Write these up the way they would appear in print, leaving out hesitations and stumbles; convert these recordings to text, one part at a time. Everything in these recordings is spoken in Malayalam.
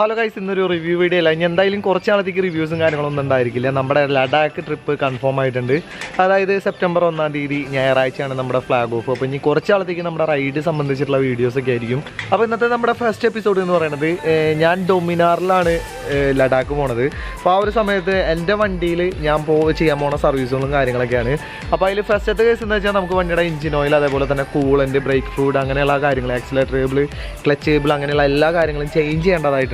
ഹലോ ഗൈസ്, ഇന്നൊരു റിവ്യൂ വീഡിയോ അല്ല. ഇനി എന്തായാലും കുറച്ച് നാളത്തേക്ക് റിവ്യൂസും കാര്യങ്ങളൊന്നും ഉണ്ടായിരിക്കില്ല. നമ്മുടെ ലഡാക്ക് ട്രിപ്പ് കൺഫേം ആയിട്ടുണ്ട്. അതായത് സെപ്റ്റംബർ 1-ാം തീയതി ഞായറാഴ്ചയാണ് നമ്മുടെ ഫ്ലാഗ് ഓഫ്. അപ്പോൾ ഇനി കുറച്ച് നാളത്തേക്ക് നമ്മുടെ റൈഡ് സംബന്ധിച്ചിട്ടുള്ള വീഡിയോസൊക്കെ ആയിരിക്കും. അപ്പോൾ ഇന്നത്തെ നമ്മുടെ ഫസ്റ്റ് എപ്പിസോഡ് എന്ന് പറയുന്നത് ഞാൻ ഡൊമിനാറിലാണ് ലഡാക്ക് പോണത്. അപ്പോൾ ആ ഒരു സമയത്ത് എൻ്റെ വണ്ടിയിൽ ഞാൻ ചെയ്യാൻ പോണ സർവീസുകളും കാര്യങ്ങളൊക്കെയാണ്. അപ്പോൾ അതിൽ ഫസ്റ്റത്തെ കേസ് എന്ന് വെച്ചാൽ നമുക്ക് വണ്ടിയുടെ എഞ്ചിൻ ഓയിൽ, അതേപോലെ തന്നെ കൂളൻ്റ്, ബ്രേക്ക് ഫ്ലൂയിഡ്, അങ്ങനെയുള്ള കാര്യങ്ങൾ, ആക്സിലറേറ്റർ കേബിൾ, ക്ലച്ച് കേബിൾ, അങ്ങനെയുള്ള എല്ലാ കാര്യങ്ങളും ചേഞ്ച് ചെയ്യേണ്ടതായിട്ടുണ്ട്.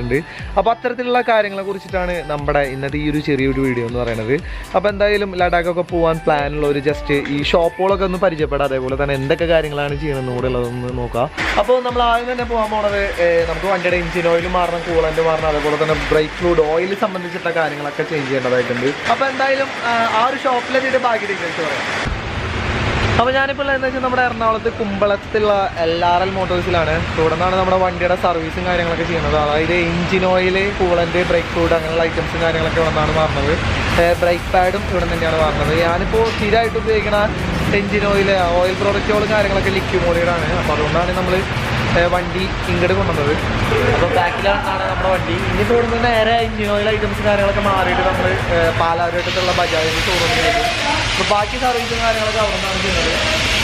അപ്പോൾ അത്തരത്തിലുള്ള കാര്യങ്ങളെ കുറിച്ചിട്ടാണ് നമ്മുടെ ഇന്നത്തെ ഈ ഒരു ചെറിയൊരു വീഡിയോ എന്ന് പറയുന്നത്. അപ്പോൾ എന്തായാലും ലഡാക്കൊക്കെ പോകാൻ പ്ലാനുള്ള ഒരു ജസ്റ്റ് ഈ ഷോപ്പുകളൊക്കെ ഒന്ന് പരിചയപ്പെടാം, അതേപോലെ തന്നെ എന്തൊക്കെ കാര്യങ്ങളാണ് ചെയ്യണമെന്ന് കൂടെ ഉള്ളതൊന്ന് നോക്കാം. അപ്പോൾ നമ്മൾ ആദ്യം തന്നെ പോകാൻ പോണത് നമുക്ക് വണ്ടിയുടെ എഞ്ചിൻ ഓയിൽ മാറണം, കൂളൻ്റ് മാറണം, അതേപോലെ തന്നെ ബ്രേക്ക് ഫ്ലൂയിഡ്, ഓയിൽ സംബന്ധിച്ചിട്ടുള്ള കാര്യങ്ങളൊക്കെ ചേഞ്ച് ചെയ്യേണ്ടതായിട്ടുണ്ട്. അപ്പോൾ എന്തായാലും ആ ഒരു ഷോപ്പിലെത്തിയിട്ട് ബാക്കി ഡീറ്റെയിൽസ് പറയാം. അപ്പോൾ ഞാനിപ്പോൾ എന്താ വെച്ചാൽ നമ്മുടെ എറണാകുളത്ത് കുമ്പളത്തുള്ള LRL മോട്ടോഴ്സിലാണ്. ഇവിടെ നിന്നാണ് നമ്മുടെ വണ്ടിയുടെ സർവീസും കാര്യങ്ങളൊക്കെ ചെയ്യുന്നത്. അതായത് engine oil, coolant, brake fluid, അങ്ങനെയുള്ള ഐറ്റംസും കാര്യങ്ങളൊക്കെ ഇവിടെ നിന്നാണ് മാറുന്നത്. ബ്രേക്ക് പാഡും ഇവിടെ തന്നെയാണ് മാറുന്നത്. ഞാനിപ്പോൾ സ്ഥിരമായിട്ട് ഉപയോഗിക്കുന്ന എഞ്ചിൻ ഓയിൽ പ്രോഡക്റ്റുകളും കാര്യങ്ങളൊക്കെ ലിക്വിമോളിയുടെ. അപ്പോൾ അതുകൊണ്ടാണ് നമ്മൾ വണ്ടി ഇങ്ങോട്ട് കൊണ്ടുവന്നത്. അപ്പോൾ ബാക്കിലാണ് നമ്മുടെ വണ്ടി. ഇനിയിപ്പോൾ ഇവിടെ നിന്ന് നേരെ എഞ്ചിൻ ഓയിൽ ഐറ്റംസ് കാര്യങ്ങളൊക്കെ മാറിയിട്ട് നമ്മൾ പാലാരിവട്ടത്തുള്ള ബജാജിൻ്റെ ഷോറൂമിലേക്ക്. അപ്പോൾ ബാക്കി സർവീസും കാര്യങ്ങളൊക്കെ അവിടെ നിന്നാണ് ചെയ്യുന്നത്.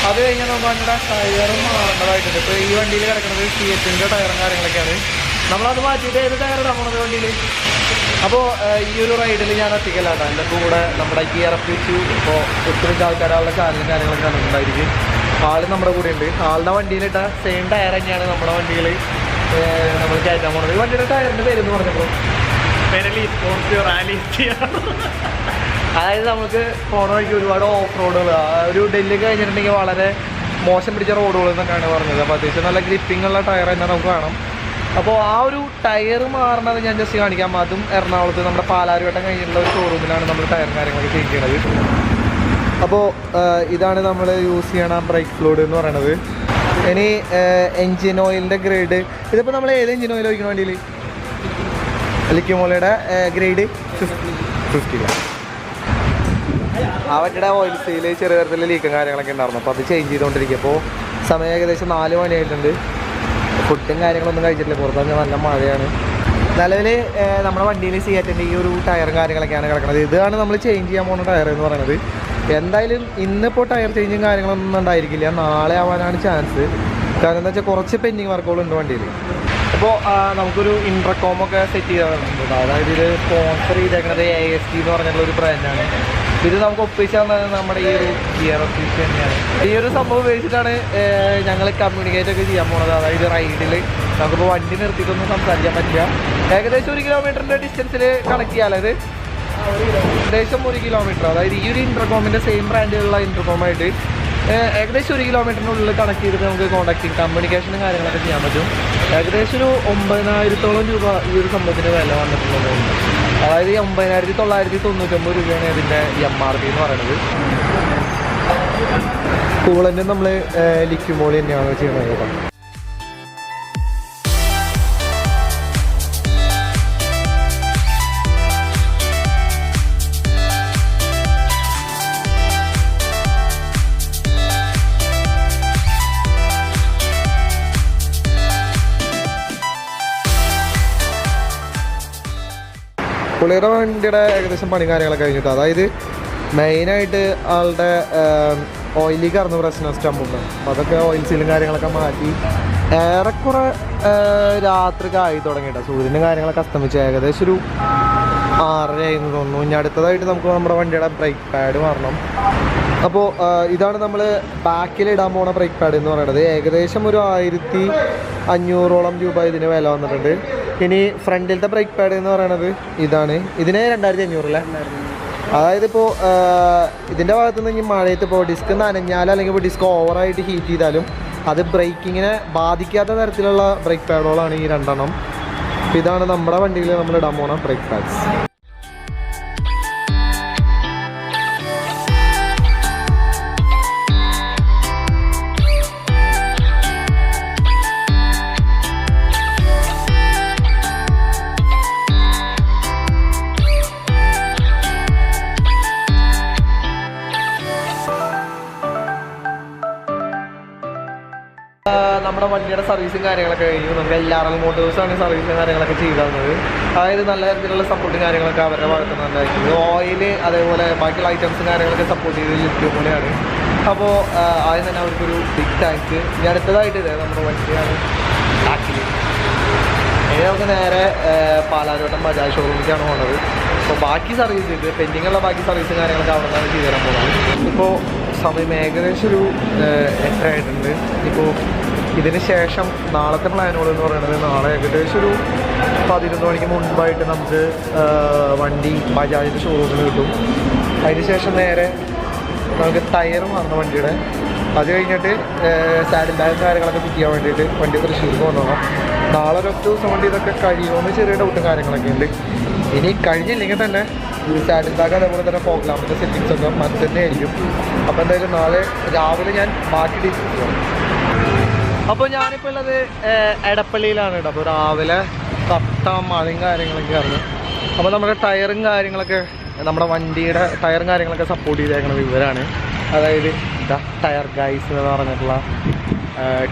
അത് കഴിഞ്ഞാൽ നമുക്ക് വണ്ടിയുടെ ടയറും മാറേണ്ടതായിട്ടുണ്ട്. ഇപ്പോൾ ഈ വണ്ടിയിൽ കിടക്കുന്നത് C8-ൻ്റെ ടയറും കാര്യങ്ങളൊക്കെയാണ്. നമ്മളത് മാറ്റിയിട്ട് ഏത് ടയർ ഇടാൻ പോകുന്നത് വണ്ടിയിൽ. അപ്പോൾ ഈ ഒരു റൈഡിൽ ഞാൻ ഒറ്റയ്ക്കല്ലാട്ടോ, എൻ്റെ കൂടെ നമ്മുടെ വിച്ചു. ഇപ്പോൾ ഒത്തിരി ആൾക്കാരുടെ ചാനലും കാര്യങ്ങളൊക്കെ കണ്ടിട്ടുണ്ടായിരിക്കും. ആള് നമ്മുടെ കൂടെ ഉണ്ട്. ആളുടെ വണ്ടിയിലിട്ട സെയിം ടയർ തന്നെയാണ് നമ്മുടെ വണ്ടിയിൽ നമ്മൾ കയറ്റാൻ പോകുന്നത്. ഈ വണ്ടിയുടെ ടയറിൻ്റെ പേരെന്ന് പറഞ്ഞപ്പോൾ അതായത് നമുക്ക് പോണ വഴിക്ക് ഒരുപാട് ഓഫ് റോഡുകൾ, ഒരു ഡൽഹി കഴിഞ്ഞിട്ടുണ്ടെങ്കിൽ വളരെ മോശം പിടിച്ച റോഡുകൾ എന്നൊക്കെയാണ് പറഞ്ഞത്. അപ്പോൾ അത്യാവശ്യം നല്ല ഗ്രിപ്പിംഗ് ഉള്ള ടയർ തന്നെ നമുക്ക് കാണാം. അപ്പോൾ ആ ഒരു ടയർ മാറണത് ഞാൻ ജസ്റ്റ് കാണിക്കാം. അതും എറണാകുളത്ത് നമ്മുടെ പാലാരിവട്ടം കഴിഞ്ഞിട്ടുള്ള ഒരു ഷോറൂമിലാണ് നമ്മൾ ടയറും കാര്യങ്ങളൊക്കെ ചേഞ്ച് ചെയ്യണത്. അപ്പോൾ ഇതാണ് നമ്മൾ യൂസ് ചെയ്യണ ബ്രേക്ക് ഫ്ലൂയിഡ് എന്ന് പറയണത്. ഇനി എൻജിൻ ഓയിലിൻ്റെ ഗ്രേഡ്, ഇതിപ്പോൾ നമ്മൾ ഏത് എൻജിൻ ഓയിൽ ഒഴിക്കണ വണ്ടിയിൽ ലിക്വിമോളിയുടെ ഗ്രേഡ് 50. ആ വണ്ടിയുടെ ഓയിൽ സീൽ ചെറിയ തരത്തിൽ ലീക്കും കാര്യങ്ങളൊക്കെ ഉണ്ടായിരുന്നു. അപ്പോൾ അത് ചേഞ്ച് ചെയ്തുകൊണ്ടിരിക്കുക. അപ്പോൾ സമയം ഏകദേശം 4 മണിയായിട്ടുണ്ട്. ഫുഡും കാര്യങ്ങളൊന്നും കഴിച്ചിട്ടില്ല, പുറത്ത് നല്ല മഴയാണ്. നിലവിൽ നമ്മുടെ വണ്ടിയിൽ C8-ൻ്റെ ഈ ഒരു ടയറും കാര്യങ്ങളൊക്കെയാണ് കിടക്കുന്നത്. ഇതാണ് നമ്മൾ ചേഞ്ച് ചെയ്യാൻ പോകുന്ന ടയർ എന്ന് പറയുന്നത്. എന്തായാലും ഇന്നിപ്പോൾ ടയർ ചേഞ്ചും കാര്യങ്ങളൊന്നും ഉണ്ടായിരിക്കില്ല, നാളെ ആവാനാണ് ചാൻസ്. കാരണം എന്താ വെച്ചാൽ കുറച്ച് പെൻഡിങ് വർക്കുകളുണ്ട് വണ്ടിയിൽ. അപ്പോൾ നമുക്കൊരു ഇൻ്റർകോമൊക്കെ സെറ്റ് ചെയ്തിട്ടുണ്ട്. അതായത് ഇത് സ്പോൺസർ ചെയ്തേക്കുന്നത് ASG എന്ന് പറഞ്ഞിട്ടുള്ള ഒരു ബ്രാൻഡാണ്. ഇത് നമുക്ക് ഒപ്പിച്ചാൽ നമ്മുടെ ഈ ഒരു ഗിയർ ഒഫീസ് തന്നെയാണ്. ഈ ഒരു സംഭവം ഉപയോഗിച്ചിട്ടാണ് ഞങ്ങൾ കമ്മ്യൂണിക്കേറ്റ് ഒക്കെ ചെയ്യാൻ പോകുന്നത്. അതായത് റൈഡിൽ നമുക്കിപ്പോൾ വണ്ടി നിർത്തിയിട്ടൊന്നും സംസാരിക്കാൻ പറ്റില്ല. ഏകദേശം 1 കിലോമീറ്ററിൻ്റെ ഡിസ്റ്റൻസിൽ കണക്ട് ചെയ്യാമത്, ഏകദേശം 1 കിലോമീറ്റർ. അതായത് ഈ ഒരു ഇൻ്റർകോമിൻ്റെ സെയിം ബ്രാൻഡിലുള്ള ഇൻ്റർകോമായിട്ട് ഏകദേശം 1 കിലോമീറ്ററിനുള്ളിൽ കണക്ട് ചെയ്തിട്ട് നമുക്ക് കോൺടാക്റ്റിംഗ് കമ്മ്യൂണിക്കേഷനും കാര്യങ്ങളൊക്കെ ചെയ്യാൻ പറ്റും. ഏകദേശം ഒരു 9,000-ഓളം രൂപ ഈ ഒരു സംഭവത്തിന് വില വന്നിട്ടുള്ളതുണ്ട്. അതായത് 9,999 രൂപയാണ് ഇതിൻ്റെ MRP എന്ന് പറയുന്നത്. കൂളൻ്റ് നമ്മൾ ലിക്വിമോളി തന്നെയാണ് ചെയ്യുന്നത് കേട്ടോ. പുള്ളിയുടെ വണ്ടിയുടെ ഏകദേശം പണി കാര്യങ്ങളൊക്കെ കഴിഞ്ഞിട്ട്, അതായത് മെയിനായിട്ട് ആളുടെ ഓയിലിൽ കറന്ന് പ്രശ്നം സ്റ്റമ്പുണ്ട്. അപ്പോൾ അതൊക്കെ ഓയിൽ സീലും കാര്യങ്ങളൊക്കെ മാറ്റി ഏറെക്കുറെ രാത്രിക്ക് ആയി തുടങ്ങിയിട്ടാണ്. സൂര്യനും കാര്യങ്ങളൊക്കെ അസ്തമിച്ച് ഏകദേശം ഒരു 6:30 ആയിരുന്നു തോന്നുന്നു. ഇനി അടുത്തതായിട്ട് നമുക്ക് നമ്മുടെ വണ്ടിയുടെ ബ്രേക്ക് പാഡ് മാറണം. അപ്പോൾ ഇതാണ് നമ്മൾ ബാക്കിലിടാൻ പോണ ബ്രേക്ക് പാഡ് എന്ന് പറയുന്നത്. ഏകദേശം ഒരു 1,500-ഓളം രൂപ ഇതിന് വില വന്നിട്ടുണ്ട്. ഇനി ഫ്രണ്ടിലത്തെ ബ്രേക്ക് പാഡ് എന്ന് പറയുന്നത് ഇതാണ്. ഇതിന് 2,500 അല്ലേ. അതായത് ഇപ്പോൾ ഇതിൻ്റെ ഭാഗത്തു നിന്ന് ഇനി മഴയത്ത് ഇപ്പോൾ ഡിസ്ക് നനഞ്ഞാലും അല്ലെങ്കിൽ ഇപ്പോൾ ഡിസ്ക് ഓവറായിട്ട് ഹീറ്റ് ചെയ്താലും അത് ബ്രേക്കിങ്ങിനെ ബാധിക്കാത്ത തരത്തിലുള്ള ബ്രേക്ക് പാഡുകളാണ് ഈ 2 അപ്പോൾ ഇതാണ് നമ്മുടെ വണ്ടിയിൽ നമ്മൾ ഇടാൻ പോണ ബ്രേക്ക് പാഡ്സ്. വണ്ടിയുടെ സർവീസും കാര്യങ്ങളൊക്കെ കഴിഞ്ഞു. നമുക്ക് എല്ലാവരും മോട്ടോഴ്സാണ് സർവീസും കാര്യങ്ങളൊക്കെ ചെയ്തു തന്നത്. അതായത് നല്ല തരത്തിലുള്ള സപ്പോർട്ടും കാര്യങ്ങളൊക്കെ അവരുടെ ഭാഗത്ത് നിന്നുണ്ടായിരിക്കുന്നത്. ഓയിൽ അതേപോലെ ബാക്കിയുള്ള ഐറ്റംസും കാര്യങ്ങളൊക്കെ സപ്പോർട്ട് ചെയ്ത് ലിക്വിഡ് പോലെയാണ്. അപ്പോൾ ആദ്യം തന്നെ അവർക്കൊരു ബിഗ് താങ്ക്സ്. ഇനി അടുത്തതായിട്ട് നമ്മുടെ വണ്ടിയാണ് ആക്കില്. ഇനി നമുക്ക് നേരെ പാലാരോട്ടം ബജാജ് ഷോറൂമിലേക്കാണ് പോകുന്നത്. അപ്പോൾ ബാക്കി സർവീസ് ഇത് പെൻഡിങ്ങുള്ള ബാക്കി സർവീസും കാര്യങ്ങളൊക്കെ അവിടെ നിന്നാണ് ചെയ്തു തരാൻ പോകുന്നത്. ഇപ്പോൾ സമയം ഏകദേശം ഒരു 8 ആയിട്ടുണ്ട്. ഇപ്പോൾ ഇതിന് ശേഷം നാളത്തെ പ്ലാനുകൾ എന്ന് പറയുന്നത് നാളെ ഏകദേശം ഒരു 11 മണിക്ക് മുൻപായിട്ട് നമുക്ക് വണ്ടി ബജാജിൻ്റെ ഷോറൂമിൽ കിട്ടും. അതിന് ശേഷം നേരെ നമുക്ക് ടയർ മാറുന്ന വണ്ടിയുടെ, അത് കഴിഞ്ഞിട്ട് സാഡിൽ ബാഗും കാര്യങ്ങളൊക്കെ ഫിറ്റ് ചെയ്യാൻ വേണ്ടിയിട്ട് വണ്ടി തൃശ്ശൂർക്ക് കൊണ്ടുപോകണം. നാളെ ഒരൊറ്റ ദിവസം കൊണ്ട് ഇതൊക്കെ കഴിയുമെന്ന് ചെറിയ ഡൗട്ടും കാര്യങ്ങളൊക്കെ ഉണ്ട്. ഇനി കഴിഞ്ഞില്ലെങ്കിൽ തന്നെ സാഡിൽ ബാഗ് അതേപോലെ തന്നെ ഫോഗ് ലാമ്പിൻ്റെ സെറ്റിങ്സൊക്കെ മറ്റന്നെ ആയിരിക്കും. അപ്പോൾ എന്തായാലും നാളെ രാവിലെ ഞാൻ ബാക്കി ഡീറ്റെയിൽസ് ചെയ്യാം. അപ്പോൾ ഞാനിപ്പോൾ ഉള്ളത് എടപ്പള്ളിയിലാണ് കേട്ടോ. അപ്പോൾ രാവിലെ കട്ട മഴയും കാര്യങ്ങളൊക്കെയാണ്. അപ്പോൾ നമ്മുടെ ടയറും കാര്യങ്ങളൊക്കെ, നമ്മുടെ വണ്ടിയുടെ ടയറും കാര്യങ്ങളൊക്കെ സപ്പോർട്ട് ചെയ്തേക്കുന്നത് ഇവരാണ്. അതായത് ടയർ ഗൈസ് എന്ന് പറഞ്ഞിട്ടുള്ള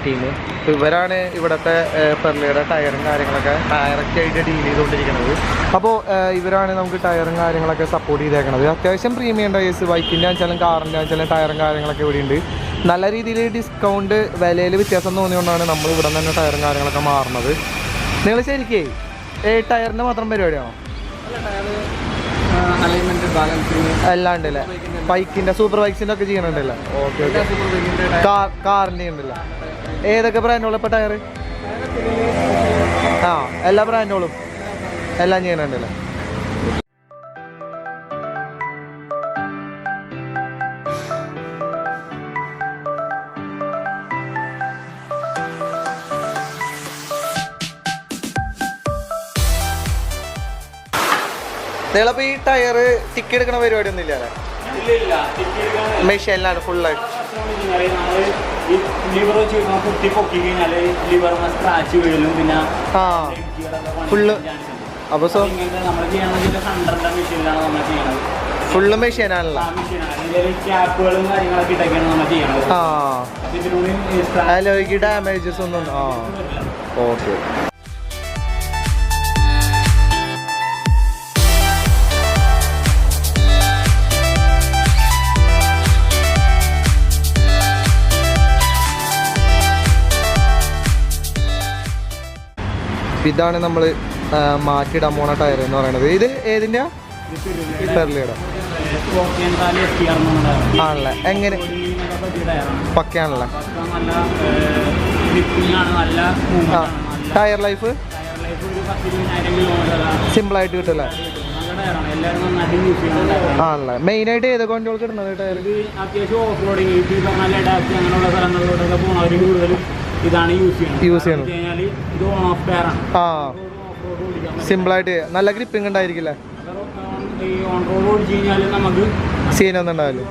ടീം. അപ്പോൾ ഇവരാണ് ഇവിടുത്തെ പെർലിയുടെ ടയറും കാര്യങ്ങളൊക്കെ ഡയറക്റ്റായിട്ട് ഡീൽ ചെയ്തുകൊണ്ടിരിക്കുന്നത്. അപ്പോൾ ഇവരാണ് നമുക്ക് ടയറും കാര്യങ്ങളൊക്കെ സപ്പോർട്ട് ചെയ്തേക്കുന്നത്. അത്യാവശ്യം പ്രീമിയം ടയേഴ്സ്, ബൈക്കിൻ്റെ ആണെച്ചാലും കാറിൻ്റെ ആണെച്ചാലും ടയറും കാര്യങ്ങളൊക്കെ ഇവിടെ ഉണ്ട്. നല്ല രീതിയിൽ ഡിസ്കൗണ്ട്, വിലയിൽ വ്യത്യാസം തോന്നിയുകൊണ്ടാണ് നമ്മൾ ഇവിടെ നിന്ന് തന്നെ ടയറും കാര്യങ്ങളൊക്കെ മാറുന്നത്. നിങ്ങൾ ശരിക്കേ ടയറിൻ്റെ മാത്രം പരിപാടിയാണോ? എല്ലാം ഉണ്ടല്ലേ? ബൈക്കിൻ്റെ സൂപ്പർ ബൈക്സിൻ്റെ ഒക്കെ ചെയ്യണുണ്ടല്ലോ. Okay okay. കാറിൻ്റെ ഉണ്ടല്ലോ. ഏതൊക്കെ ബ്രാൻഡുകളും ഇപ്പോൾ ടയർ? എല്ലാ ബ്രാൻഡുകളും എല്ലാം ചെയ്യണുണ്ടല്ലോ. നിങ്ങളപ്പോൾ ഈ ടയർ ടിക്ക് എടുക്കണ പരിപാടി ഒന്നും ഇല്ല? മെഷീനിലാണ് ഫുള്ളായിട്ട്. ഫുള്ള് അപ്പോൾ ഫുള്ള് മെഷീനാണല്ലോ. അലോയ്ക്ക് ഡാമേജസ് ഒന്നും. ഓക്കെ. ഇതാണ് നമ്മൾ മാറ്റിയിടാൻ പോണ ടയർ എന്ന് പറയുന്നത്. ഇത് ഏതിൻ്റെ? പെർലിയുടെ ആണല്ലേ? എങ്ങനെ പക്കയാണല്ലേ? ടയർ ലൈഫ് സിമ്പിളായിട്ട് കിട്ടില്ല ആണല്ലേ? മെയിനായിട്ട് ഏതൊക്കെ വണ്ടികൾക്ക് ഇടുന്നത് ടയർ? അത്യാവശ്യം ഓഫ് റോഡിങ്, അങ്ങനെയുള്ള സ്ഥലങ്ങളിലോട്ടൊക്കെ പോകുന്നവർ കൂടുതലും ഇതാണ് യൂസ് ചെയ്യണം. ഇത് ഓൺ ഓഫ് ടയർ ആണ്. സിമ്പിളായിട്ട് നല്ല ഗ്രിപ്പിംഗ് ഉണ്ടായിരിക്കില്ല. ഓൺ റോഡ് ഓടിച്ച് കഴിഞ്ഞാൽ നമുക്ക് സീനൊന്നും ഉണ്ടാവില്ല.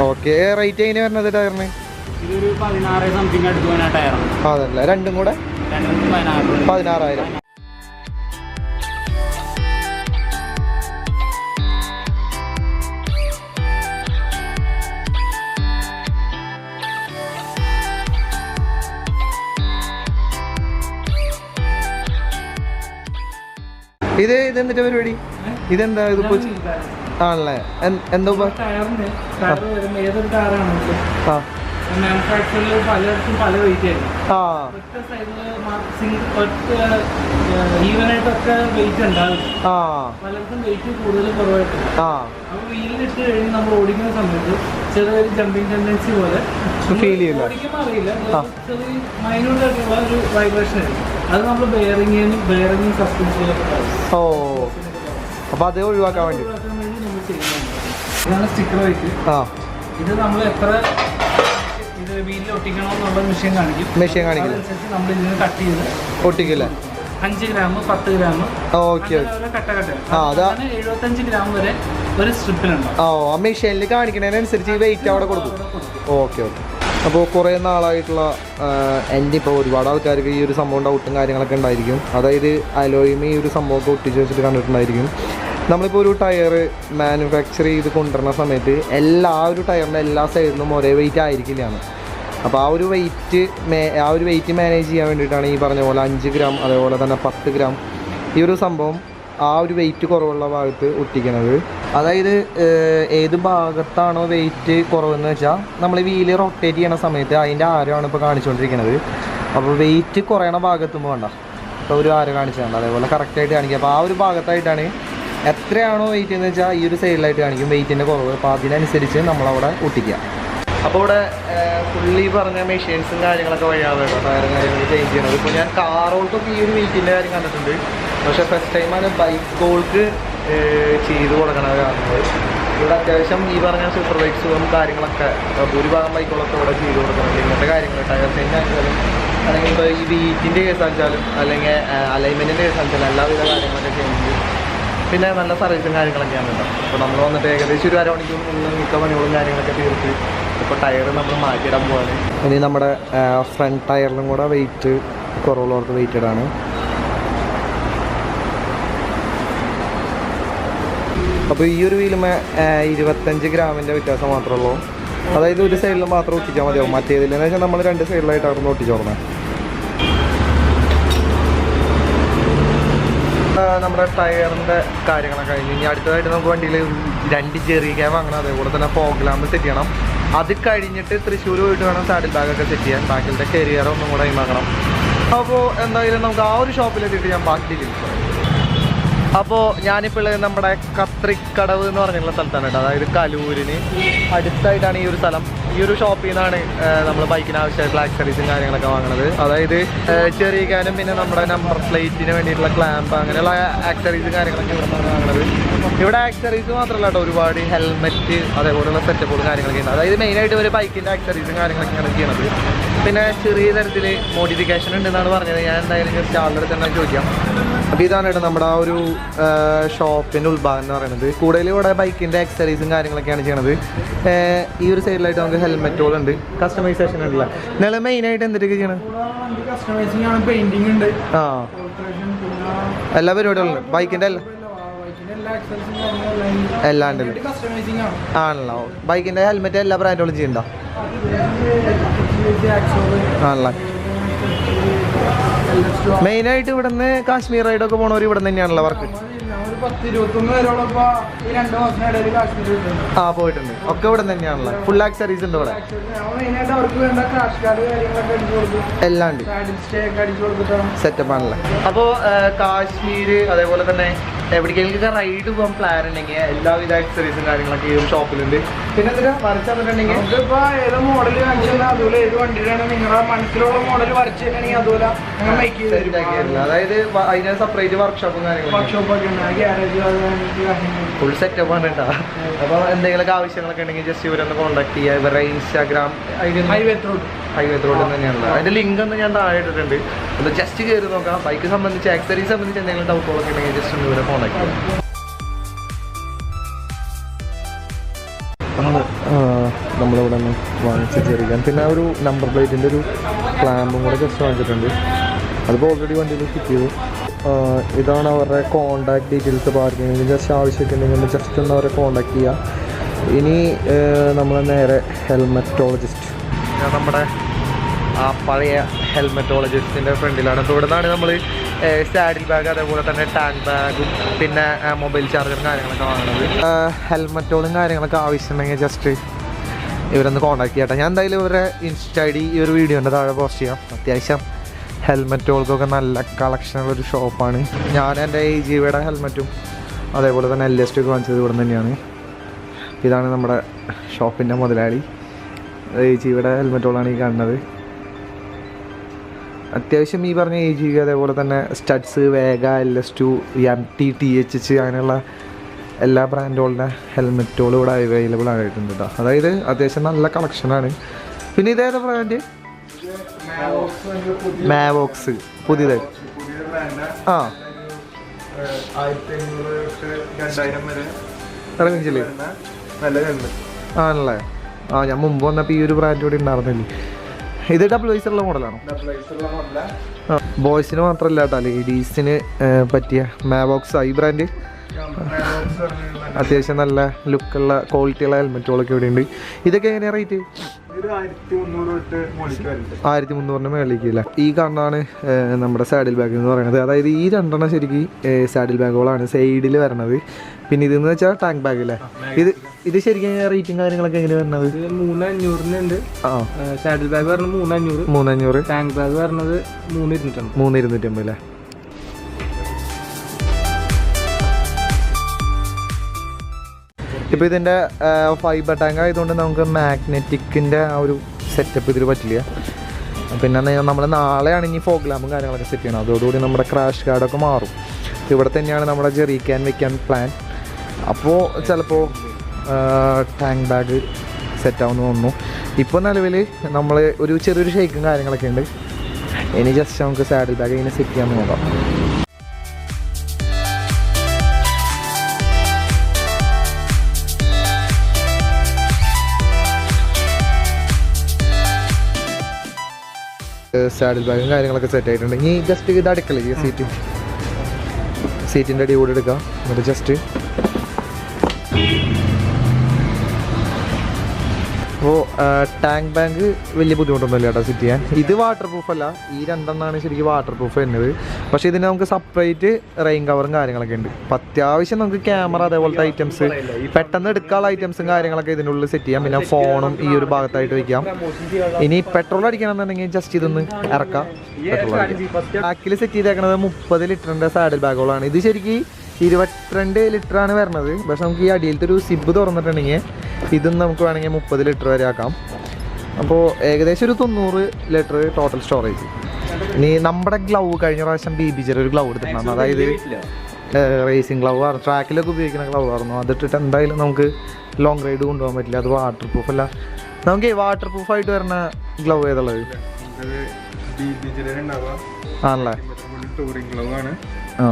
ഓക്കെ. റേറ്റ് എങ്ങനെ വരുന്നത് ടയറിന്? ഇതൊരു 16 സംതിങ് അടുത്ത് പോകുന്ന ടയറാണ്. അതല്ലേ? രണ്ടും കൂടെ 16,000. ഇതെന്തിന്റെ പരിപാടി? ഇതെന്താ ഇത്? ആണല്ലേ? എന്തോ ഏതൊരു ടയറാണെങ്കിലും മാനുഫാക്ചറിൽ പലർക്കും പല വെയിറ്റ് ആയിരുന്നു. ഒറ്റ സൈഡിൽ ഈവനായിട്ടൊക്കെ വെയിറ്റ് ഉണ്ടാകും. പലർക്കും വെയിറ്റ് കൂടുതൽ കുറവായിട്ടില്ല. അപ്പോൾ വീലിലിട്ട് കഴിഞ്ഞ് നമ്മൾ ഓടിക്കുന്ന സമയത്ത് ചെറിയൊരു ജമ്പിങ് ടെൻഡൻസി പോലെ ഫീൽ ചെയ്യില്ല. ഓടിക്കുമ്പോൾ അറിയില്ല, ചെറിയ മൈന്യൂട്ടായിട്ടുള്ള ഒരു വൈബ്രേഷൻ ആയിരിക്കും. അത് നമ്മൾ ബെയറിങ്ങും സസ്പെൻഷനിലൊക്കെ. അപ്പോൾ അത് ഒഴിവാക്കാൻ വേണ്ടി നമ്മൾ ചെയ്യുന്നുണ്ട്. ഇതാണ് സ്റ്റിക്കർ വെയിറ്റ്. ഇത് നമ്മൾ എത്ര ഇത് വീലിൽ ഒട്ടിക്കണമെന്നുള്ള മെഷീൻ കാണിക്കും. അതനുസരിച്ച് നമ്മൾ ഇതിന് കട്ട് ചെയ്ത് ഒട്ടിക്കില്ല. 5 ഗ്രാം 10 ഗ്രാം ഓക്കെ. കട്ട 75 ഗ്രാം വരെ ഒരു സ്ട്രിപ്പിലുണ്ടാവും. ആ മെഷീനിൽ കാണിക്കുന്നതിനനുസരിച്ച് വെയിറ്റ് അവിടെ കൊടുക്കും. Okay okay. അപ്പോൾ കുറേ നാളായിട്ടുള്ള എൻ്റെ ഇപ്പോൾ ഒരുപാട് ആൾക്കാർക്ക് ഈ ഒരു സംഭവം ഡൗട്ടും കാര്യങ്ങളൊക്കെ ഉണ്ടായിരിക്കും. അതായത് അലോയിമ ഈ ഒരു സംഭവമൊക്കെ ഒട്ടിച്ച് വെച്ചിട്ട് കണ്ടിട്ടുണ്ടായിരിക്കും. നമ്മളിപ്പോൾ ഒരു ടയർ മാനുഫാക്ചർ ചെയ്ത് കൊണ്ടുവരുന്ന സമയത്ത് ഒരു ടയറിൻ്റെ എല്ലാ സൈഡിലും ഒരേ വെയിറ്റ് ആയിരിക്കില്ലാണ്. അപ്പോൾ ആ ഒരു വെയിറ്റ് മാനേജ് ചെയ്യാൻ വേണ്ടിയിട്ടാണ് ഈ പറഞ്ഞ പോലെ 5 ഗ്രാം അതേപോലെ തന്നെ 10 ഗ്രാം ഈ ഒരു സംഭവം ആ ഒരു വെയിറ്റ് കുറവുള്ള ഭാഗത്ത് ഒട്ടിക്കണത്. അതായത് ഏത് ഭാഗത്താണോ വെയിറ്റ് കുറവെന്ന് വെച്ചാൽ നമ്മൾ വീല് റൊട്ടേറ്റ് ചെയ്യണ സമയത്ത് അതിൻ്റെ ആരമാണ് ഇപ്പോൾ കാണിച്ചുകൊണ്ടിരിക്കുന്നത്. അപ്പോൾ വെയിറ്റ് കുറയണ ഭാഗത്തുമ്പോൾ വേണ്ട ഇപ്പോൾ ഒരു ആരോ കാണിച്ചിട്ടുണ്ട്, അതേപോലെ കറക്റ്റായിട്ട് കാണിക്കുക. അപ്പോൾ ആ ഒരു ഭാഗത്തായിട്ടാണ് എത്രയാണോ വെയിറ്റ് എന്ന് വെച്ചാൽ ഈ ഒരു സൈഡിലായിട്ട് കാണിക്കും വെയിറ്റിൻ്റെ കുറവ്. അപ്പോൾ അതിനനുസരിച്ച് നമ്മളവിടെ ഒട്ടിക്കുക. അപ്പോൾ ഇവിടെ ഫുള്ളി പറഞ്ഞ മെഷീൻസും കാര്യങ്ങളൊക്കെ വഴിയാണ് ടയറും കാര്യങ്ങൾ ചേഞ്ച് ചെയ്യണത്. ഇപ്പോൾ ഞാൻ കാറുകൾക്കൊക്കെ ഈ ഒരു വെയിറ്റിൻ്റെ കാര്യം കണ്ടിട്ടുണ്ട്, പക്ഷേ ഫസ്റ്റ് ടൈമാണ് ബൈക്കുകൾക്ക് ചെയ്ത് കൊടുക്കണത് കാണുന്നത്. ഇവിടെ അത്യാവശ്യം ഈ പറഞ്ഞ സൂപ്പർ ബൈക്സും കാര്യങ്ങളൊക്കെ ഭൂരിഭാഗം ബൈക്കുകളൊക്കെ ഇവിടെ ചെയ്ത് കൊടുക്കുന്നുണ്ട്. ഇങ്ങനത്തെ കാര്യങ്ങൾ ടയർ ചേഞ്ച് ആണെങ്കിലും അല്ലെങ്കിൽ ഇപ്പോൾ ഈ വെയിറ്റിൻ്റെ കേസ് ആണെച്ചാലും അല്ലെങ്കിൽ അലൈൻമെൻറ്റിൻ്റെ കേസ് ആണെച്ചാലും എല്ലാവിധ കാര്യങ്ങളൊക്കെ ചേഞ്ച് ചെയ്യും. പിന്നെ നല്ല സർവീസും കാര്യങ്ങളൊക്കെയാണ് കേട്ടോ. അപ്പോൾ നമ്മൾ വന്നിട്ട് ഏകദേശം ഒരു അരമണിക്കൂറിനുള്ളിൽ മിക്ക പണികളും കാര്യങ്ങളൊക്കെ തീർത്ത് ഇപ്പോൾ ടയർ നമ്മൾ മാറ്റിയിടാൻ പോവാണ്. ഇനി നമ്മുടെ ഫ്രണ്ട് ടയറിലും കൂടെ വെയിറ്റ് കുറവുള്ളവർക്ക് വെയിറ്റഡാണ്. അപ്പോൾ ഈ ഒരു വീലുമേ 25 ഗ്രാമിൻ്റെ വ്യത്യാസം മാത്രമേ ഉള്ളൂ. അതായത് ഒരു സൈഡിൽ മാത്രം ഒട്ടിച്ചാൽ മതിയാവും, മറ്റേതിലെന്ന് വെച്ചാൽ നമ്മൾ 2 സൈഡിലായിട്ടായിരുന്നു ഒട്ടിച്ചോർന്നത്. നമ്മുടെ ടയറിൻ്റെ കാര്യങ്ങളൊക്കെ കഴിഞ്ഞ് ഇനി അടുത്തതായിട്ട് നമുക്ക് വണ്ടിയിൽ 2 ജെറി ക്യാം വാങ്ങണം, അതേപോലെ തന്നെ ഫോഗ് ലാമ്പ് സെറ്റ് ചെയ്യണം. അത് കഴിഞ്ഞിട്ട് തൃശ്ശൂർ പോയിട്ട് വേണം സാഡിൽ ബാഗൊക്കെ സെറ്റ് ചെയ്യാൻ. ബാക്കിലത്തെ കരിയർ ഒന്നും കൂടെ വാങ്ങണം. അപ്പോൾ എന്തായാലും നമുക്ക് ആ ഒരു ഷോപ്പിലെത്തിയിട്ട് ഞാൻ ബാക്കി ഡീറ്റെയിൽസ് പറയാം. അപ്പോൾ ഞാനിപ്പോൾ ഉള്ളത് നമ്മുടെ കത്രിക്കടവ് എന്ന് പറഞ്ഞിട്ടുള്ള സ്ഥലത്താണ് കേട്ടോ. അതായത് കലൂരിന് അടുത്തായിട്ടാണ് ഈ ഒരു സ്ഥലം. ഈ ഒരു ഷോപ്പിൽ നിന്നാണ് നമ്മൾ ബൈക്കിന് ആവശ്യമായിട്ടുള്ള ആക്സറീസും കാര്യങ്ങളൊക്കെ വാങ്ങുന്നത്. അതായത് ചെറിയ ക്യാനും പിന്നെ നമ്മുടെ നമ്പർ പ്ലേറ്റിന് വേണ്ടിയിട്ടുള്ള ക്ലാമ്പ് അങ്ങനെയുള്ള ആക്സറീസും കാര്യങ്ങളൊക്കെ ഇവിടെ നിന്നാണ് വാങ്ങുന്നത്. ഇവിടെ ആക്സറീസ് മാത്രമല്ല കേട്ടോ, ഒരുപാട് ഹെൽമെറ്റ് അതേപോലെയുള്ള സെറ്റപ്പുകളും കാര്യങ്ങളൊക്കെ ഉണ്ട്. അതായത് മെയിനായിട്ട് ഒരു ബൈക്കിൻ്റെ ആക്സറീസും കാര്യങ്ങളൊക്കെയാണ് ചെയ്യണത്. പിന്നെ ചെറിയ തരത്തിൽ മോഡിഫിക്കേഷൻ ഉണ്ടെന്നാണ് പറഞ്ഞത്. ഞാൻ എന്തായാലും ജസ്റ്റ് ആളുടെ തന്നെ ചോദിക്കാം. അപ്പോൾ ഇതാണ് കേട്ടോ നമ്മുടെ ആ ഒരു ഷോപ്പിൻ്റെ ഉൾഭാഗം എന്ന് പറയുന്നത്. കൂടുതൽ ഇവിടെ ബൈക്കിൻ്റെ ആക്സറീസും കാര്യങ്ങളൊക്കെയാണ് ചെയ്യണത്. ഈ ഒരു സൈഡിലായിട്ട് നമുക്ക് ഹെൽമെറ്റുകളുണ്ട്, കസ്റ്റമൈസേഷൻ ഉണ്ടല്ല. നിങ്ങൾ മെയിനായിട്ട് എന്തൊക്കെ ചെയ്യണം? ആ, എല്ലാ പരിപാടികളും ബൈക്കിൻ്റെ എല്ലാം ഉണ്ടല്ലോ ആണല്ലോ. ബൈക്കിൻ്റെ ഹെൽമെറ്റ് എല്ലാ ബ്രാൻഡുകളും ചെയ്യണ്ടോ? ആണല്ലോ. മെയിനായിട്ട് ഇവിടെ നിന്ന് കാശ്മീർ റൈഡൊക്കെ പോണവർ ഇവിടെ തന്നെയാണല്ലോ വർക്ക്. ആ പോയിട്ടുണ്ട്, ഒക്കെ ഇവിടെ തന്നെയാണല്ലോ. ഫുൾ ആക്സറീസ് ഉണ്ട് ഇവിടെ, എല്ലാം ഉണ്ട്, സെറ്റപ്പ് ആണല്ലോ. അപ്പോൾ കാശ്മീര് അതേപോലെ തന്നെ എവിടേക്കെങ്കിലും റൈഡ് പോകാൻ പ്ലാൻ ഉണ്ടെങ്കിൽ എല്ലാവിധ ആക്സറീസും കാര്യങ്ങളൊക്കെ ഈ ഒരു ഷോപ്പിലുണ്ട്. പിന്നെ എന്തിനാ വരച്ചിട്ടുണ്ടെങ്കിൽ ഏത് മോഡൽ കാണിച്ചാൽ അതുപോലെ ഏത് വണ്ടിയിലാണ് നിങ്ങളുടെ മനസ്സിലുള്ള മോഡൽ വരച്ചിട്ടുണ്ടെങ്കിൽ അതുപോലെ അതായത് അതിന് സെപ്പറേറ്റ് വർക്ക്ഷോപ്പും കാര്യങ്ങളും ഫുൾ സെറ്റപ്പ് ആണ് കേട്ടോ. അപ്പോൾ എന്തെങ്കിലുമൊക്കെ ആവശ്യങ്ങളൊക്കെ ഉണ്ടെങ്കിൽ ജസ്റ്റ് ഇവരൊന്ന് കോൺടാക്ട് ചെയ്യുക. ഇവരുടെ ഇൻസ്റ്റാഗ്രാം ഹൈവേ ത്രോട്ട് തന്നെയാണല്ലോ. അതിൻ്റെ ലിങ്ക് ഒന്ന് ഞാൻ താഴെ ഇട്ടിട്ടുണ്ട്. ഒന്ന് ജസ്റ്റ് കയറി നോക്കാം. ബൈക്ക് സംബന്ധിച്ച് ആക്സറീസ് സംബന്ധിച്ച് എന്തെങ്കിലും ഡൗട്ടുകളൊക്കെ ഉണ്ടെങ്കിൽ ജസ്റ്റ് ഒന്ന് ഇവരെ കോൺടാക്ട് ചെയ്യാം. നമ്മളിവിടെ നിന്ന് വാങ്ങിച്ച് ചെറിയാൻ പിന്നെ ഒരു നമ്പർ പ്ലേറ്റിൻ്റെ ഒരു ക്ലാമ്പും കൂടെ ജസ്റ്റ് വാങ്ങിച്ചിട്ടുണ്ട്. അതിപ്പോൾ ഓൾറെഡി വണ്ടിയിൽ ഫിറ്റ് ചെയ്തു. ഇതാണ് അവരുടെ കോൺടാക്ട് ഡീറ്റെയിൽസ്. പാർക്കിങ്ങിന് ജസ്റ്റ് ആവശ്യമൊക്കെ ഉണ്ടെങ്കിൽ ജസ്റ്റ് ഒന്ന് അവരെ കോൺടാക്ട് ചെയ്യുക. ഇനി നമ്മൾ നേരെ ഹെൽമെറ്റോളജിസ്റ്റ്, നമ്മുടെ ആ പഴയ ഹെൽമെറ്റോളജിസ്റ്റിൻ്റെ ഫ്രണ്ടിലാണ്. അപ്പോൾ ഇവിടെ നിന്നാണ് നമ്മൾ സാഡിൽ ബാഗ് അതേപോലെ തന്നെ ടാങ്ക് ബാഗും പിന്നെ മൊബൈൽ ചാർജറും കാര്യങ്ങളൊക്കെ വാങ്ങുന്നത്. ഹെൽമെറ്റുകളും കാര്യങ്ങളൊക്കെ ആവശ്യമുണ്ടെങ്കിൽ ജസ്റ്റ് ഇവരൊന്ന് കോൺടാക്ട് ചെയ്യട്ടെ. ഞാൻ എന്തായാലും ഇവരുടെ ഇൻസ്റ്റ ഐ ഡി ഈ ഒരു വീഡിയോൻ്റെ താഴെ പോസ്റ്റ് ചെയ്യാം. അത്യാവശ്യം ഹെൽമെറ്റുകൾക്കൊക്കെ നല്ല കളക്ഷനുള്ളൊരു ഷോപ്പാണ്. ഞാൻ എൻ്റെ AGVയുടെ ഹെൽമെറ്റും അതേപോലെ തന്നെ LS2 ഒക്കെ വാങ്ങിച്ചത് ഇവിടെ തന്നെയാണ്. ഇതാണ് നമ്മുടെ ഷോപ്പിൻ്റെ മുതലാളി. AGVയുടെ ഹെൽമെറ്റുകളാണ് ഈ കാണുന്നത്. അത്യാവശ്യം ഈ പറഞ്ഞ AGV അതേപോലെ തന്നെ സ്റ്റഡ്സ്, വേഗ, LS2, MT, THH അങ്ങനെയുള്ള എല്ലാ ബ്രാൻഡുകളുടെ ഹെൽമെറ്റുകളും ഇവിടെ അവൈലബിൾ ആയിട്ടുണ്ട് കേട്ടോ. അതായത് അത്യാവശ്യം നല്ല കളക്ഷനാണ്. പിന്നെ ഇതേതാ ബ്രാൻഡ്? മാവോക്സ് പുതിയതായി. ആ 1500 ഇറങ്ങിച്ചില്ലേ? ആണല്ലേ. ആ ഞാൻ മുമ്പ് വന്നപ്പോൾ ഈ ഒരു ബ്രാൻഡ് ഇവിടെ ഉണ്ടായിരുന്നില്ലേ. ഇത് ഡബിൾ വൈസറുള്ള മോഡലാണോ? ബോയ്സിന് മാത്രമല്ല കേട്ടോ, ലേഡീസിന് പറ്റിയ മാവോക്സ് ഈ ബ്രാൻഡ് അത്യാവശ്യം നല്ല ലുക്കുള്ള ക്വാളിറ്റിയുള്ള ഹെൽമെറ്റുകളൊക്കെ ഇവിടെ ഉണ്ട്. ഇതൊക്കെ എങ്ങനെയാണ് റേറ്റ്? 1300 മേളിലേക്ക് അല്ലേ. ഈ കാണാണ് നമ്മുടെ സാഡിൽ ബാഗ് എന്ന് പറയുന്നത്. അതായത് ഈ രണ്ടെണ്ണം ശരിക്കും സാഡിൽ ബാഗുകളാണ് സൈഡിൽ വരണത്. പിന്നെ ഇതെന്ന് വെച്ചാൽ ടാങ്ക് ബാഗ് അല്ലേ. ഇത് ശരിക്കും റേറ്റും കാര്യങ്ങളൊക്കെ എങ്ങനെ വരുന്നത്? 3500 സാഡിൽ ബാഗ് പറഞ്ഞത് 3500, ടാങ്ക് ബാഗ് പറഞ്ഞത് 3250 അല്ലേ. ഇപ്പോൾ ഇതിൻ്റെ ഫൈബർ ടാങ്ക് ആയതുകൊണ്ട് നമുക്ക് മാഗ്നറ്റിക്കിൻ്റെ ആ ഒരു സെറ്റപ്പ് ഇതിൽ പറ്റില്ല. പിന്നെ നമ്മൾ നാളെയാണ് ഇനി ഫോഗ് ലാമ്പും കാര്യങ്ങളൊക്കെ സെറ്റ് ചെയ്യണം. അതോടുകൂടി നമ്മുടെ ക്രാഷ് ഗാർഡൊക്കെ മാറും. ഇവിടെ തന്നെയാണ് നമ്മുടെ ജെറി ക്യാൻ വെക്കാൻ പ്ലാൻ. അപ്പോൾ ചിലപ്പോൾ ടാങ്ക് ബാഗ് സെറ്റാവുമെന്ന് തോന്നുന്നു. ഇപ്പോൾ നിലവിൽ നമ്മൾ ഒരു ചെറിയൊരു ഷേക്കും കാര്യങ്ങളൊക്കെ ഉണ്ട്. ഇനി ജസ്റ്റ് നമുക്ക് സാഡിൽ ബാഗ് ഇങ്ങനെ സെറ്റ് ചെയ്യാമെന്ന് നോക്കാം. സാഡിൽ ബാഗും കാര്യങ്ങളൊക്കെ സെറ്റ് ആയിട്ടുണ്ട്. ഇനി ജസ്റ്റ് ഇത് അടുക്കള ഈ സീറ്റിൻ്റെ അടി കൂടെ എടുക്കാം. എന്നിട്ട് ജസ്റ്റ് അപ്പോൾ ടാങ്ക് ബാങ്ക് വലിയ ബുദ്ധിമുട്ടൊന്നുമില്ല കേട്ടോ സെറ്റ് ചെയ്യാൻ. ഇത് വാട്ടർ പ്രൂഫ് അല്ല, ഈ രണ്ടെണ്ണമാണ് ശരിക്കും വാട്ടർ പ്രൂഫ് വരുന്നത്. പക്ഷേ ഇതിന് നമുക്ക് സെപ്പറേറ്റ് റെയിൻ കവറും കാര്യങ്ങളൊക്കെ ഉണ്ട്. അപ്പോൾ അത്യാവശ്യം നമുക്ക് ക്യാമറ അതേപോലത്തെ ഐറ്റംസ് പെട്ടെന്ന് എടുക്കാനുള്ള ഐറ്റംസും കാര്യങ്ങളൊക്കെ ഇതിനുള്ളിൽ സെറ്റ് ചെയ്യാം. പിന്നെ ഫോണും ഈ ഒരു ഭാഗത്തായിട്ട് വയ്ക്കാം. ഇനി പെട്രോൾ അടിക്കണമെന്നുണ്ടെങ്കിൽ ജസ്റ്റ് ഇതൊന്ന് ഇറക്കാം. പെട്രോൾ അടിക്കാം. ബാക്കിൽ സെറ്റ് ചെയ്തേക്കുന്നത് 30 ലിറ്ററിൻ്റെ സാഡിൽ ബാഗുകളാണ്. ഇത് ശരിക്കും 22 ലിറ്ററാണ് വരുന്നത്. പക്ഷെ നമുക്ക് ഈ അടിയിലത്തെ ഒരു സിബ് തുറന്നിട്ടുണ്ടെങ്കിൽ ഇതും നമുക്ക് വേണമെങ്കിൽ 30 ലിറ്റർ വരെ ആക്കാം. അപ്പോൾ ഏകദേശം ഒരു 90 ലിറ്റർ ടോട്ടൽ സ്റ്റോറേജ്. ഇനി നമ്മുടെ ഗ്ലൗ കഴിഞ്ഞ പ്രാവശ്യം BBJ ഒരു ഗ്ലൗ എടുത്തിട്ടുണ്ടായിരുന്നു. അതായത് റേസിംഗ് ഗ്ലൗ ആയിരുന്നു, ട്രാക്കിലൊക്കെ ഉപയോഗിക്കുന്ന ഗ്ലൗ ആയിരുന്നു. അതിട്ടിട്ട് എന്തായാലും നമുക്ക് ലോങ് റൈഡ് കൊണ്ടുപോകാൻ പറ്റില്ല. അത് വാട്ടർ പ്രൂഫ് അല്ല. നമുക്ക് വാട്ടർ പ്രൂഫായിട്ട് വരുന്ന ഗ്ലൗ ഏതുള്ളത്? ആണല്ലേ. ആ,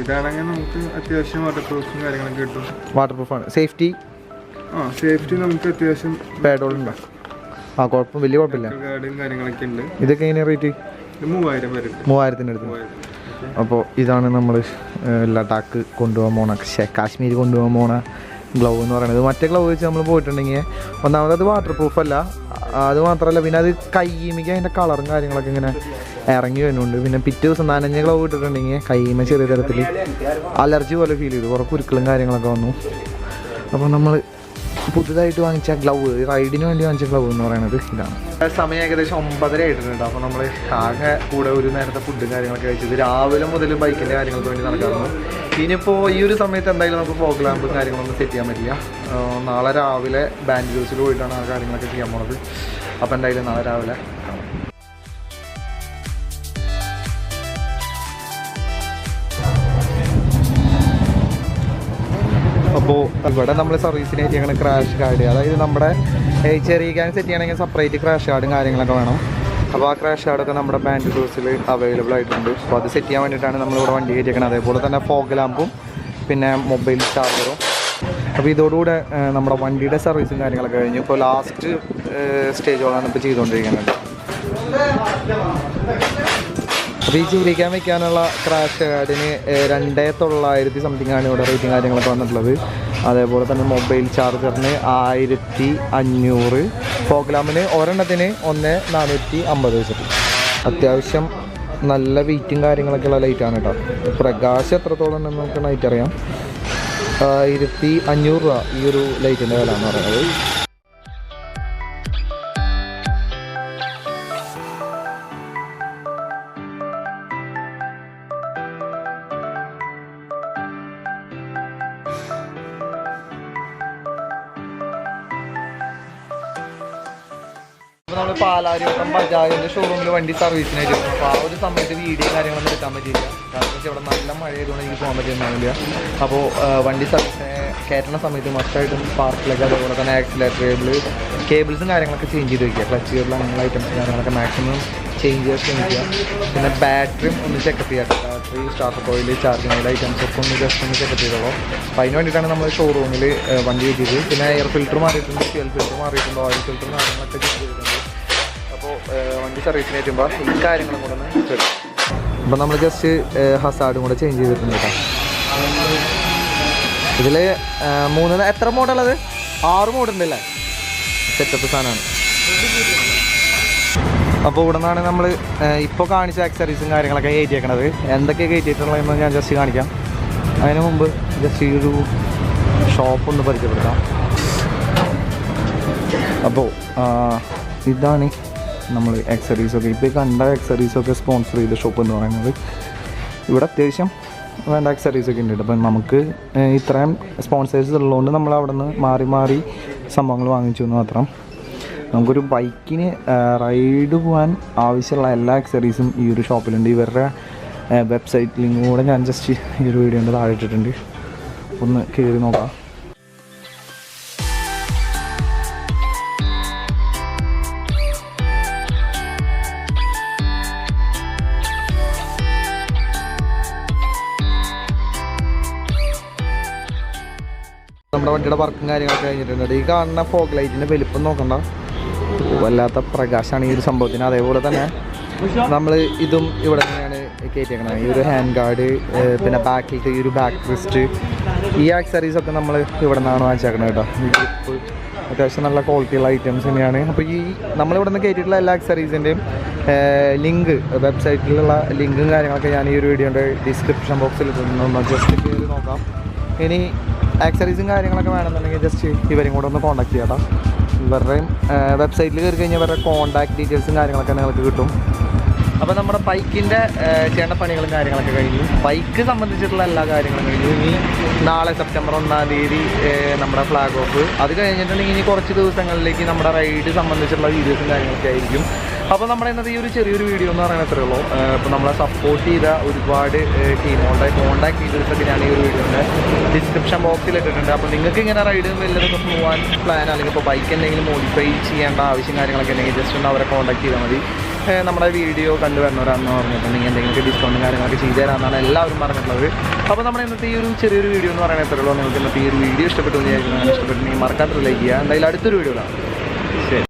ഇതാണെങ്കിൽ നമുക്ക് അത്യാവശ്യം വാട്ടർ പ്രൂഫും കാര്യങ്ങളൊക്കെ കിട്ടും. വാട്ടർ പ്രൂഫാണ്. സേഫ്റ്റി നമുക്ക് അത്യാവശ്യം പാഡോളുണ്ടോ? ആ, കുഴപ്പം വലിയ കുഴപ്പമില്ല. ഗാർഡും കാര്യങ്ങളൊക്കെ ഉണ്ട്. ഇതൊക്കെ എങ്ങനെയാണ് റേറ്റ്? 3000 അടുത്ത്. അപ്പോൾ ഇതാണ് നമ്മൾ ലഡാക്ക് കൊണ്ടുപോകാൻ പോണ, കാശ്മീർ കൊണ്ടുപോകാൻ പോണ ഗ്ലൗ എന്ന് പറയുന്നത്. മറ്റേ ഗ്ലൗ വെച്ച് നമ്മൾ പോയിട്ടുണ്ടെങ്കിൽ ഒന്നാമത് അത് വാട്ടർ പ്രൂഫ് അല്ല. അത് മാത്രമല്ല, പിന്നെ അത് കയ്യുമിക്ക് അതിൻ്റെ കളറും കാര്യങ്ങളൊക്കെ ഇങ്ങനെ ഇറങ്ങി വരുന്നുണ്ട്. പിന്നെ പിറ്റേ ദിവസം നനഞ്ഞ ഗ്ലൗ ഇട്ടിട്ടുണ്ടെങ്കിൽ കയ്യുമ ചെറിയ തരത്തിൽ അലർജി പോലെ ഫീൽ ചെയ്തു. കുറേ കുരുക്കളും കാര്യങ്ങളൊക്കെ വന്നു. അപ്പോൾ നമ്മൾ പുതുതായിട്ട് വാങ്ങിച്ച ഗ്ലൗ, റൈഡിന് വേണ്ടി വാങ്ങിച്ച ഗ്ലൗ എന്ന് പറയുന്നത് ഇതാണ്. സമയം ഏകദേശം 9:30 ആയിട്ടുണ്ട്. അപ്പോൾ നമ്മൾ ആകെ കൂടെ ഒരു നേരത്തെ ഫുഡും കാര്യങ്ങളൊക്കെ കഴിച്ചത്. രാവിലെ മുതൽ ബൈക്കിൻ്റെ കാര്യങ്ങൾക്ക് വേണ്ടി നടക്കാറുണ്ട്. ഇനിയിപ്പോൾ ഈ ഒരു സമയത്ത് എന്തായാലും നമുക്ക് ഫോഗ് ലാമ്പും കാര്യങ്ങളൊന്നും സെറ്റ് ചെയ്യാൻ പറ്റില്ല. നാളെ രാവിലെ ബാൻഡിഡോസിൽ പോയിട്ടാണ് ആ കാര്യങ്ങളൊക്കെ ചെയ്യാൻ പോണത്. അപ്പോൾ എന്തായാലും നാളെ രാവിലെ അപ്പോൾ ഇവിടെ നമ്മൾ സർവീസിനായിട്ട് ഞങ്ങൾ ക്രാഷ് ഗാർഡ്, അതായത് നമ്മുടെ ചെറിയ ഗ്യാങ് സെറ്റ് ചെയ്യണമെങ്കിൽ സെപ്പറേറ്റ് ക്രാഷ് ഗാർഡും കാര്യങ്ങളൊക്കെ വേണം. അപ്പോൾ ആ ക്രാഷ് ഗാർഡൊക്കെ നമ്മുടെ ബാൻഡിഡോസിൽ അവൈലബിൾ ആയിട്ടുണ്ട്. അപ്പോൾ അത് സെറ്റ് ചെയ്യാൻ വേണ്ടിയിട്ടാണ് നമ്മളിവിടെ വണ്ടി കയറ്റിയേക്കുന്നത്. അതേപോലെ തന്നെ ഫോഗ് ലാമ്പും പിന്നെ മൊബൈൽ ചാർജറും. അപ്പോൾ ഇതോടുകൂടെ നമ്മുടെ വണ്ടിയുടെ സർവീസും കാര്യങ്ങളൊക്കെ കഴിഞ്ഞു. ഇപ്പോൾ ലാസ്റ്റ് സ്റ്റേജോളാണ് ഇപ്പോൾ ചെയ്തുകൊണ്ടിരിക്കുന്നത്. അപ്പോൾ ഈ ചിരിക്കാൻ വയ്ക്കാനുള്ള ക്രാഷ് ഗാർഡിന് 2900 സംതിങ് ആണ് ഇവിടെ റേറ്റും കാര്യങ്ങളൊക്കെ വന്നിട്ടുള്ളത്. അതേപോലെ തന്നെ മൊബൈൽ ചാർജറിന് 1500, ഫോഗ് ലാമ്പിന് ഒരെണ്ണത്തിന് 1450 വെച്ചിട്ട്. അത്യാവശ്യം നല്ല വെയിറ്റും കാര്യങ്ങളൊക്കെയുള്ള ലൈറ്റാണ് കേട്ടോ. പ്രകാശം എത്രത്തോളം ഉണ്ടെന്ന് നമുക്ക് നൈറ്റ് അറിയാം. 1500 രൂപ ഈ ഒരു ലൈറ്റിൻ്റെ വില എന്ന് പറയുന്നത്. നമ്മൾ പാലാരിവട്ടം ബജാജിൻ്റെ ഷോറൂമിൽ വണ്ടി സർവീസിനായിട്ട് പോകും. അപ്പോൾ ആ ഒരു സമയത്ത് വീഡിയോ കാര്യങ്ങളൊന്നും എടുക്കാൻ പറ്റിയില്ല. കാരണം വെച്ചാൽ ഇവിടെ നല്ല മഴ ആയതുകൊണ്ട് എനിക്ക് പോകാൻ പറ്റുന്നുണ്ടാവില്ല. അപ്പോൾ വണ്ടി സർവീസിനെ കയറ്റുന്ന സമയത്ത് മസ്റ്റായിട്ടും സ്പാർക്കിലൊക്കെ അതേപോലെ തന്നെ ആക്സിലേറ്റർ കേബിൾസും കാര്യങ്ങളൊക്കെ ചേഞ്ച് ചെയ്ത് വയ്ക്കുക. ക്ലച്ച് കേബിൾ അങ്ങനെയുള്ള ഐറ്റംസും കാര്യങ്ങളൊക്കെ മാക്സിമം ചേഞ്ച് ചെയ്യാൻ ശ്രമിക്കുക. പിന്നെ ബാറ്ററിയും ഒന്ന് ചെക്കപ്പ് ചെയ്യാം. Battery, starter coil, charging oil items ഒക്കെ ഒന്ന് ജസ്റ്റ് ഒന്ന് ചെക്കപ്പ് ചെയ്തോളൂ. അപ്പോൾ അതിന് വേണ്ടിയിട്ടാണ് നമ്മൾ ഷോറൂമിൽ വണ്ടി വെച്ചത്. പിന്നെ എയർ ഫിൽറ്റർ മാറിയിട്ടുണ്ട്, ഫ്യൂൽ ഫിൽറ്റർ മാറിയിട്ടുണ്ട്, ഓയിൽ ഫിൽറ്റർ കാര്യങ്ങളൊക്കെ ചെക്ക് ചെയ്തിട്ടുണ്ട്. അപ്പോൾ വണ്ടി സർവീസിന് വരുമ്പോൾ ഈ കാര്യങ്ങളും കൂടെ ഒന്ന് ചെക്ക്. അപ്പോൾ നമ്മൾ ജസ്റ്റ് ഹസാർഡും കൂടെ ചേഞ്ച് ചെയ്തിട്ടുണ്ട് കേട്ടോ. ഇതിൽ 3 എത്ര മോഡുള്ളത്? 6 മോഡുണ്ടല്ലേ? സെറ്റപ്പ് സാധനമാണ്. അപ്പോൾ ഇവിടെ നിന്നാണ് നമ്മൾ ഇപ്പോൾ കാണിച്ച ആക്സറീസും കാര്യങ്ങളൊക്കെ കയറ്റിയേക്കണത്. എന്തൊക്കെ കയറ്റിയിട്ടുള്ളതെന്ന് ഞാൻ ജസ്റ്റ് കാണിക്കാം. അതിന് മുമ്പ് ജസ്റ്റ് ഈ ഒരു ഷോപ്പ് ഒന്ന് പരിചയപ്പെടുത്താം. അപ്പോൾ ഇതാണ് നമ്മൾ ആക്സറീസൊക്കെ ഇപ്പോൾ കണ്ട ആക്സറീസൊക്കെ സ്പോൺസർ ചെയ്ത ഷോപ്പ് എന്ന് പറയുന്നത്. ഇവിടെ അത്യാവശ്യം വേണ്ട ആക്സറീസൊക്കെ ഉണ്ട്. അപ്പം നമുക്ക് ഇത്രയും സ്പോൺസേഴ്സ് ഉള്ളതുകൊണ്ട് നമ്മൾ അവിടെ നിന്ന് മാറി മാറി സംഭവങ്ങൾ വാങ്ങിച്ചു എന്ന് മാത്രം. നമുക്കൊരു ബൈക്കിന് റൈഡ് പോകാൻ ആവശ്യമുള്ള എല്ലാ ആക്സറീസും ഈ ഒരു ഷോപ്പിലുണ്ട്. ഇവരുടെ വെബ്സൈറ്റ് ലിങ്ക് കൂടെ ഞാൻ ജസ്റ്റ് ഈ ഒരു വീഡിയോൻ്റെ താഴെ ഇട്ടിട്ടുണ്ട്. ഒന്ന് കയറി നോക്കാം. നമ്മുടെ വണ്ടിയുടെ വർക്കും കാര്യങ്ങളൊക്കെ കഴിഞ്ഞിട്ടുണ്ട്. ഈ കാണുന്ന ഫോഗ് ലൈറ്റിൻ്റെ വലിപ്പം നോക്കണ്ട, വല്ലാത്ത പ്രകാശമാണ് ഈ ഒരു സംഭവത്തിന്. അതേപോലെ തന്നെ നമ്മൾ ഇതും ഇവിടെ തന്നെയാണ് കയറ്റിയേക്കണത്. ഈ ഒരു ഹാൻഡ് ഗാർഡ്, പിന്നെ ബാക്കിലത്തെ ഈ ഒരു ബാക്ക് റിസ്റ്റ്, ഈ ആക്സറീസൊക്കെ നമ്മൾ ഇവിടെ നിന്നാണ് വാങ്ങിച്ചേക്കണത് കേട്ടോ. ഈ ഗ്രിപ്പ് അത്യാവശ്യം നല്ല ക്വാളിറ്റിയുള്ള ഐറ്റംസ് തന്നെയാണ്. അപ്പോൾ ഈ നമ്മളിവിടെ നിന്ന് കയറ്റിയിട്ടുള്ള എല്ലാ ആക്സറീസിൻ്റെയും ലിങ്ക്, വെബ്സൈറ്റിലുള്ള ലിങ്കും കാര്യങ്ങളൊക്കെ ഞാൻ ഈ ഒരു വീഡിയോൻ്റെ ഡിസ്ക്രിപ്ഷൻ ബോക്സിൽ ഇട്ടിട്ടുണ്ട്. ജസ്റ്റ് കയറി നോക്കാം. ഇനി ആക്സറീസും കാര്യങ്ങളൊക്കെ വേണമെന്നുണ്ടെങ്കിൽ ജസ്റ്റ് ഇവരും കൂടെ ഒന്ന് കോൺടാക്ട് ചെയ്യാം കേട്ടോ. ഇവരുടെയും വെബ്സൈറ്റിൽ കയറി കഴിഞ്ഞാൽ ഇവരുടെ കോൺടാക്ട് ഡീറ്റെയിൽസും കാര്യങ്ങളൊക്കെ നിങ്ങൾക്ക് കിട്ടും. അപ്പോൾ നമ്മുടെ ബൈക്കിൻ്റെ ചെയ്യേണ്ട പണികളും കാര്യങ്ങളൊക്കെ കഴിഞ്ഞു. ബൈക്ക് സംബന്ധിച്ചിട്ടുള്ള എല്ലാ കാര്യങ്ങളും കഴിഞ്ഞു. ഇനി നാളെ സെപ്റ്റംബർ 1-ാം തീയതി നമ്മുടെ ഫ്ലാഗ് ഓഫ്. അത് കഴിഞ്ഞിട്ടുണ്ടെങ്കിൽ ഇനി കുറച്ച് ദിവസങ്ങളിലേക്ക് നമ്മുടെ റൈഡ് സംബന്ധിച്ചുള്ള വീഡിയോസും കാര്യങ്ങളൊക്കെ ആയിരിക്കും. അപ്പോൾ നമ്മുടെ ഇന്നത്തെ ഈ ഒരു ചെറിയൊരു വീഡിയോ എന്ന് പറയുന്നത് അത്രയേ ഉള്ളൂ. ഇപ്പോൾ നമ്മളെ സപ്പോർട്ട് ചെയ്ത ഒരുപാട് ടീമുകളുടെ കോൺടാക്ട് ഡീറ്റെയിൽസൊക്കെ ഞാൻ ഈ ഒരു വീഡിയോൻ്റെ ഡിസ്ക്രിപ്ഷൻ ബോക്സിൽ ഇട്ടിട്ടുണ്ട്. അപ്പോൾ നിങ്ങൾക്ക് ഇങ്ങനെ റൈഡ് വല്ലതൊക്കെ പോകാൻ പ്ലാൻ, അല്ലെങ്കിൽ ഇപ്പോൾ ബൈക്ക് എന്തെങ്കിലും മോഡിഫൈ ചെയ്യേണ്ട ആവശ്യം കാര്യങ്ങളൊക്കെ ഉണ്ടെങ്കിൽ ജസ്റ്റ് ഒന്ന് അവരെ കോൺടാക്ട് ചെയ്താൽ മതി. നമ്മുടെ വീഡിയോ കണ്ടുവരുന്നവരാണെന്ന് പറഞ്ഞിട്ടുണ്ടെങ്കിൽ എന്തെങ്കിലും ഡിസ്കൗണ്ടും കാര്യങ്ങളൊക്കെ ചെയ്തു തരാമെന്നാണ് എല്ലാവരും പറഞ്ഞിട്ടുള്ളത്. അപ്പോൾ നമ്മുടെ ഇന്നത്തെ ഈ ഒരു ചെറിയൊരു വീഡിയോ എന്ന് പറയുന്നത് എത്രയുള്ളൂ. നിങ്ങൾക്ക് ഇന്നത്തെ ഈ ഒരു വീഡിയോ ഇഷ്ടപ്പെട്ടു എന്ന് വിചാരിക്കുന്നു. ഇഷ്ടപ്പെട്ടുണ്ടെങ്കിൽ മറക്കാത്ത ലൈക്ക് ചെയ്യുക. എന്തായാലും അടുത്തൊരു വീഡിയോ ആണ്. ശരി.